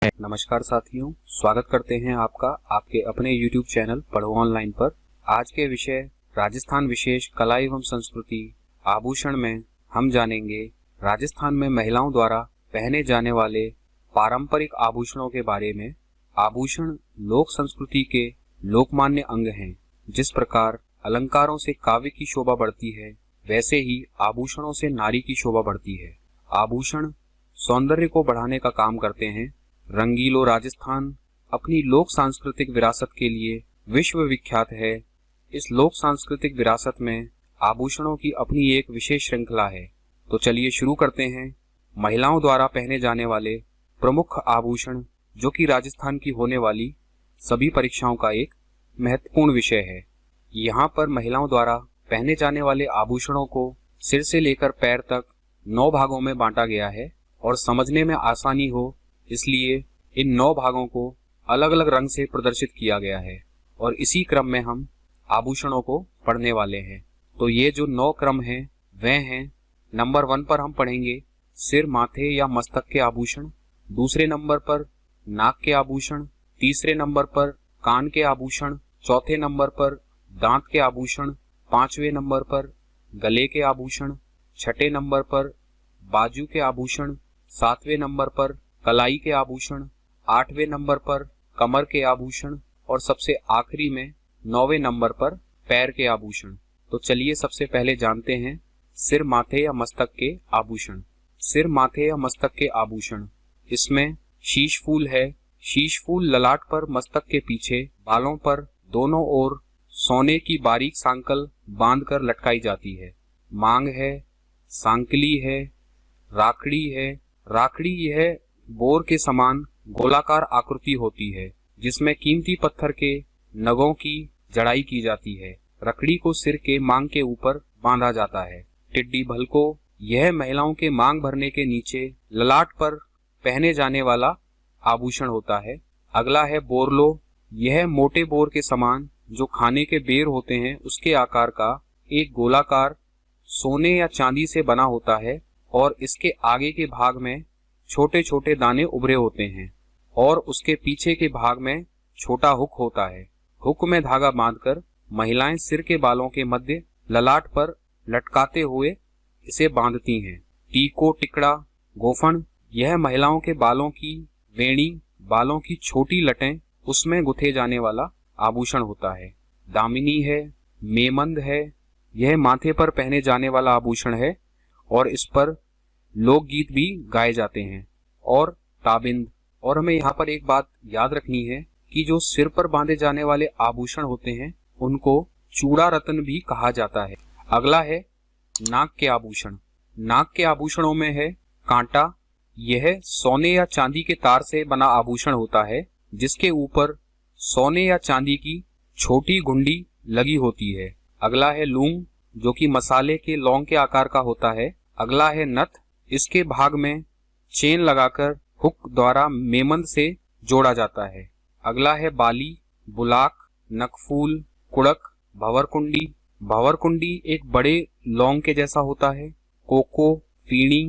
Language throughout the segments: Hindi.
नमस्कार साथियों, स्वागत करते हैं आपका आपके अपने YouTube चैनल पढ़ो ऑनलाइन पर। आज के विषय राजस्थान विशेष कला एवं संस्कृति आभूषण में हम जानेंगे राजस्थान में महिलाओं द्वारा पहने जाने वाले पारंपरिक आभूषणों के बारे में। आभूषण लोक संस्कृति के लोकमान्य अंग हैं। जिस प्रकार अलंकारों से काव्य की शोभा बढ़ती है, वैसे ही आभूषणों से नारी की शोभा बढ़ती है। आभूषण सौंदर्य को बढ़ाने का काम करते हैं। रंगीलो राजस्थान अपनी लोक सांस्कृतिक विरासत के लिए विश्व विख्यात है। इस लोक सांस्कृतिक विरासत में आभूषणों की अपनी एक विशेष श्रृंखला है। तो चलिए शुरू करते हैं। महिलाओं द्वारा पहने जाने वाले प्रमुख आभूषण, जो कि राजस्थान की होने वाली सभी परीक्षाओं का एक महत्वपूर्ण विषय है। यहाँ पर महिलाओं द्वारा पहने जाने वाले आभूषणों को सिर से लेकर पैर तक 9 भागों में बांटा गया है और समझने में आसानी हो इसलिए इन 9 भागों को अलग अलग रंग से प्रदर्शित किया गया है और इसी क्रम में हम आभूषणों को पढ़ने वाले हैं। तो ये जो 9 क्रम हैं वह हैं, नंबर 1 पर हम पढ़ेंगे सिर, माथे या मस्तक के आभूषण। दूसरे नंबर पर नाक के आभूषण। तीसरे नंबर पर कान के आभूषण। चौथे नंबर पर दांत के आभूषण। 5वें नंबर पर गले के आभूषण। 6ठे नंबर पर बाजू के आभूषण। 7वें नंबर पर कलाई के आभूषण। 8वें नंबर पर कमर के आभूषण और सबसे आखिरी में 9वें नंबर पर पैर के आभूषण। तो चलिए सबसे पहले जानते हैं सिर, माथे या मस्तक के आभूषण। सिर, माथे या मस्तक के आभूषण, इसमें शीश फूल है। शीश फूल ललाट पर मस्तक के पीछे बालों पर दोनों ओर सोने की बारीक सांकल बांधकर लटकाई जाती है। मांग है, सांकली है, राखड़ी है। राखड़ी यह बोर के समान गोलाकार आकृति होती है जिसमें कीमती पत्थर के नगों की जड़ाई की जाती है। रखड़ी को सिर के मांग के ऊपर बांधा जाता है। टिड्डी भलको, यह महिलाओं के मांग भरने के नीचे ललाट पर पहने जाने वाला आभूषण होता है। अगला है बोरलो, यह मोटे बोर के समान जो खाने के बेर होते हैं उसके आकार का एक गोलाकार सोने या चांदी से बना होता है और इसके आगे के भाग में छोटे छोटे दाने उभरे होते हैं और उसके पीछे के भाग में छोटा हुक होता है। हुक में धागा बांधकर महिलाएं सिर के बालों के मध्य ललाट पर लटकाते हुए इसे बांधती हैं। टीको, टिकड़ा, गोफन, यह महिलाओं के बालों की वेणी, बालों की छोटी लटें, उसमें गुथे जाने वाला आभूषण होता है। दामिनी है, मेमंद है, यह माथे पर पहने जाने वाला आभूषण है और इस पर लोकगीत भी गाए जाते हैं। और ताबिंद, और हमें यहाँ पर एक बात याद रखनी है कि जो सिर पर बांधे जाने वाले आभूषण होते हैं उनको चूड़ा रत्न भी कहा जाता है। अगला है नाक के आभूषण। नाक के आभूषणों में है कांटा, यह सोने या चांदी के तार से बना आभूषण होता है जिसके ऊपर सोने या चांदी की छोटी घुंडी लगी होती है। अगला है लूंग, जो कि मसाले के लौंग के आकार का होता है। अगला है नथ, इसके भाग में चेन लगाकर हुक द्वारा मेमंद से जोड़ा जाता है। अगला है बाली, बुलाक, नकफूल, कुड़क, भंवरकुंडी। भंवरकुंडी एक बड़े लौंग के जैसा होता है। कोको, फीणी,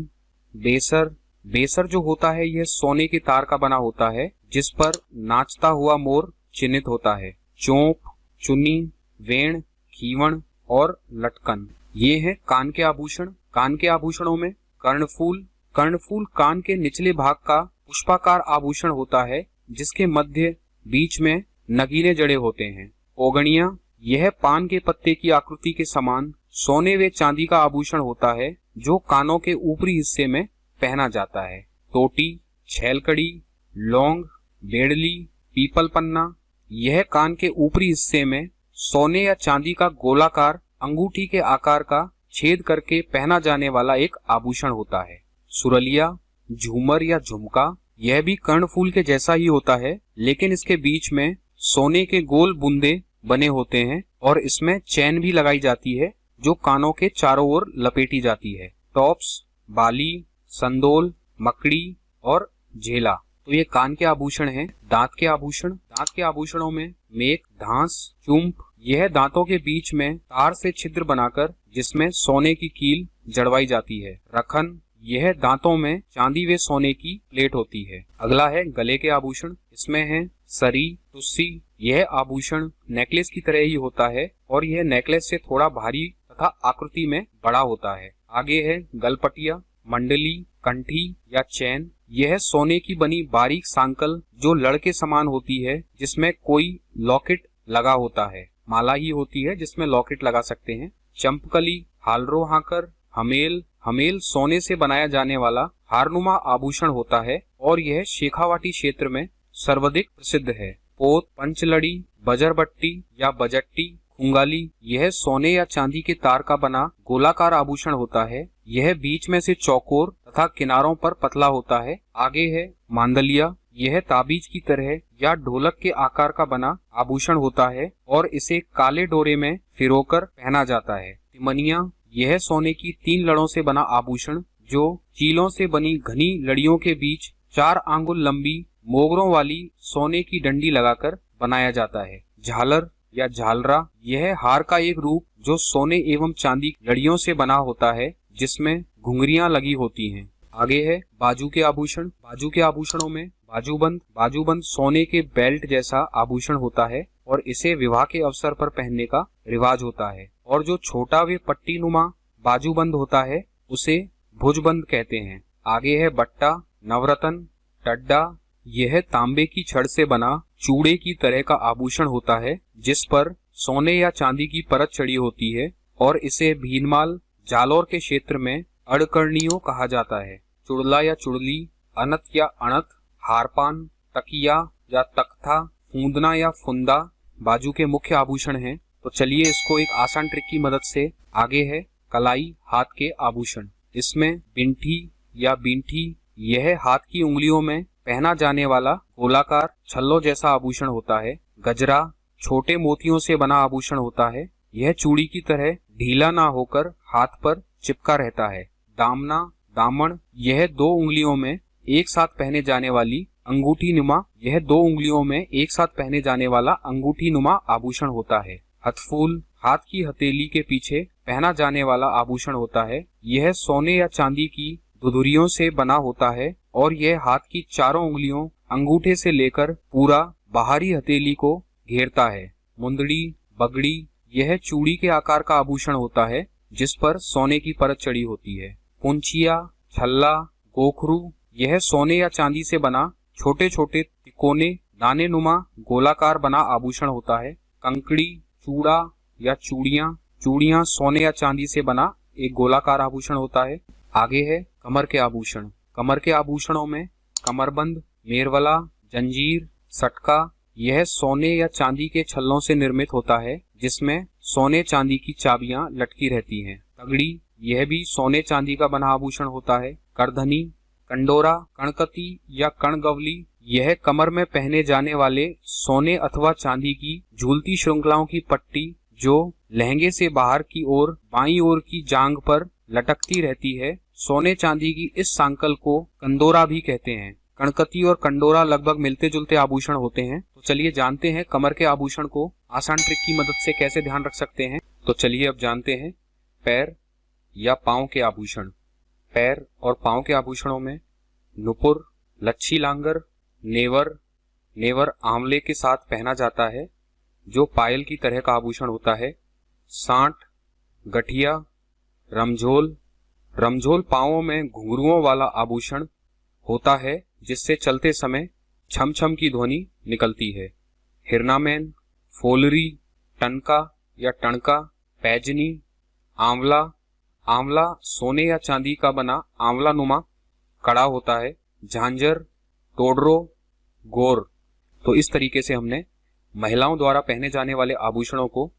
बेसर। बेसर जो होता है यह सोने के तार का बना होता है जिस पर नाचता हुआ मोर चिन्हित होता है। चोंप, चुन्नी, वेण, खीवण और लटकन, ये हैं कान के आभूषण। कान के आभूषणों में कर्णफूल। कर्णफूल कान के निचले भाग का पुष्पाकार आभूषण होता है जिसके मध्य बीच में नगीने जड़े होते हैं। ओगणिया, यह पान के पत्ते की आकृति के समान सोने व चांदी का आभूषण होता है जो कानों के ऊपरी हिस्से में पहना जाता है। टोटी, छैलकड़ी, लौंग, बेड़ली, पीपल पन्ना, यह कान के ऊपरी हिस्से में सोने या चांदी का गोलाकार अंगूठी के आकार का छेद करके पहना जाने वाला एक आभूषण होता है। सुरलिया, झूमर या झुमका, यह भी कर्णफूल के जैसा ही होता है लेकिन इसके बीच में सोने के गोल बूंदे बने होते हैं और इसमें चैन भी लगाई जाती है जो कानों के चारों ओर लपेटी जाती है। टॉप्स, बाली, संदोल, मकड़ी और झेला, तो ये कान के आभूषण हैं। दांत के आभूषण। दांत के आभूषणों में मेख, धांस, चुंप, यह दांतों के बीच में तार से छिद्र बनाकर जिसमें सोने की कील जड़वाई जाती है। रखन, यह दांतों में चांदी व सोने की प्लेट होती है। अगला है गले के आभूषण। इसमें है सरी, टुस्सी। यह आभूषण नेकलेस की तरह ही होता है और यह नेकलेस से थोड़ा भारी तथा आकृति में बड़ा होता है। आगे है गलपटिया, मंडली, कंठी या चैन। यह सोने की बनी बारीक सांकल जो लड़ के समान होती है, जिसमें कोई लॉकेट लगा होता है। माला ही होती है जिसमें लॉकेट लगा सकते हैं। चंपकली, हालरो हाकर, हमेल। हमेल सोने से बनाया जाने वाला हारनुमा आभूषण होता है और यह शेखावाटी क्षेत्र में सर्वाधिक प्रसिद्ध है। पोत, पंचलड़ी, बजरबट्टी या बजट्टी, खुंगाली। यह सोने या चांदी के तार का बना गोलाकार आभूषण होता है। यह बीच में से चौकोर तथा किनारों पर पतला होता है। आगे है मांदलिया। यह ताबीज की तरह या ढोलक के आकार का बना आभूषण होता है और इसे काले डोरे में फिरोकर पहना जाता है। तिमनिया। यह सोने की 3 लड़ों से बना आभूषण जो चीलों से बनी घनी लड़ियों के बीच 4 आंगुल लंबी मोगरों वाली सोने की डंडी लगाकर बनाया जाता है। झालर या झालरा। यह हार का एक रूप जो सोने एवं चांदी लड़ियों से बना होता है, जिसमें घुंघरियां लगी होती हैं। आगे है बाजू के आभूषण। बाजू के आभूषणों में बाजूबंद। बाजूबंद सोने के बेल्ट जैसा आभूषण होता है और इसे विवाह के अवसर पर पहनने का रिवाज होता है। और जो छोटा वे पट्टी नुमा बाजूबंद होता है उसे भुजबंद कहते हैं। आगे है बट्टा, नवरत्न, टड्डा। यह तांबे की छड़ से बना चूड़े की तरह का आभूषण होता है, जिस पर सोने या चांदी की परत चढ़ी होती है और इसे भीनमाल, जालौर के क्षेत्र में अड़कर्णियों कहा जाता है। चुड़ला या चुड़ली, अनत या अणत, हारपान, तकिया या तख्ता, फूंदना या फुंदा बाजू के मुख्य आभूषण हैं। तो चलिए इसको एक आसान ट्रिक की मदद से। आगे है कलाई, हाथ के आभूषण। इसमें बिंठी या बींठी। यह हाथ की उंगलियों में पहना जाने वाला गोलाकार छल्लों जैसा आभूषण होता है। गजरा छोटे मोतियों से बना आभूषण होता है। यह चूड़ी की तरह ढीला ना होकर हाथ पर चिपका रहता है। दामना, दामन। यह 2 उंगलियों में एक साथ पहने जाने वाली अंगूठी नुमा। यह 2 उंगलियों में एक साथ पहने जाने वाला अंगूठी नुमा आभूषण होता है। हथफूल, हाथ की हथेली के पीछे पहना जाने वाला आभूषण होता है। यह सोने या चांदी की दुधुरियों से बना होता है और यह हाथ की चारों उंगलियों अंगूठे से लेकर पूरा बाहरी हथेली को घेरता है। मुंदड़ी, बगड़ी। यह चूड़ी के आकार का आभूषण होता है जिस पर सोने की परत चढ़ी होती है। पुंचिया, छल्ला, गोखरू। यह सोने या चांदी से बना छोटे छोटे तिकोने दाने नुमा गोलाकार बना आभूषण होता है। कंकड़ी, चूड़ा या चूड़ियां। चूड़ियां सोने या चांदी से बना एक गोलाकार आभूषण होता है। आगे है कमर के आभूषण। कमर के आभूषणों में कमरबंद, मेरवला, जंजीर, सटका। यह सोने या चांदी के छल्लों से निर्मित होता है जिसमें सोने चांदी की चाबियां लटकी रहती हैं। तगड़ी, यह भी सोने चांदी का बना आभूषण होता है। करधनी, कंडोरा, कणकती या कणगवली। यह कमर में पहने जाने वाले सोने अथवा चांदी की झूलती श्रृंखलाओं की पट्टी जो लहंगे से बाहर की ओर बाईं ओर की जांघ पर लटकती रहती है। सोने चांदी की इस सांकल को कंदोरा भी कहते हैं। कणकती और कंडोरा लगभग मिलते जुलते आभूषण होते हैं। तो चलिए जानते हैं कमर के आभूषण को आसान ट्रिक की मदद से कैसे ध्यान रख सकते हैं। तो चलिए अब जानते हैं पैर या पांव के आभूषण। पैर और पांव के आभूषणों में नुपुर, लच्छी लांगर, नेवर। नेवर आंवले के साथ पहना जाता है जो पायल की तरह का आभूषण होता है। सांठ, गठिया, रमझोल। रमझोल पांवों में घुंघरुओं वाला आभूषण होता है जिससे चलते समय छम छम की ध्वनि निकलती है। हिरनामैन, फोलरी, टनका या टणका, पैजनी, आंवला। आंवला सोने या चांदी का बना आंवला नुमा कड़ा होता है। झांझर, टोडरो, गोर। तो इस तरीके से हमने महिलाओं द्वारा पहने जाने वाले आभूषणों को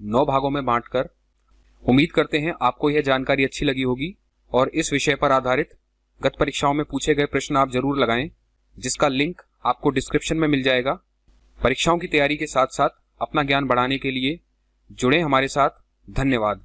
9 भागों में बांटकर, उम्मीद करते हैं आपको यह जानकारी अच्छी लगी होगी और इस विषय पर आधारित गत परीक्षाओं में पूछे गए प्रश्न आप जरूर लगाएं, जिसका लिंक आपको डिस्क्रिप्शन में मिल जाएगा। परीक्षाओं की तैयारी के साथ साथ अपना ज्ञान बढ़ाने के लिए जुड़े हमारे साथ। धन्यवाद।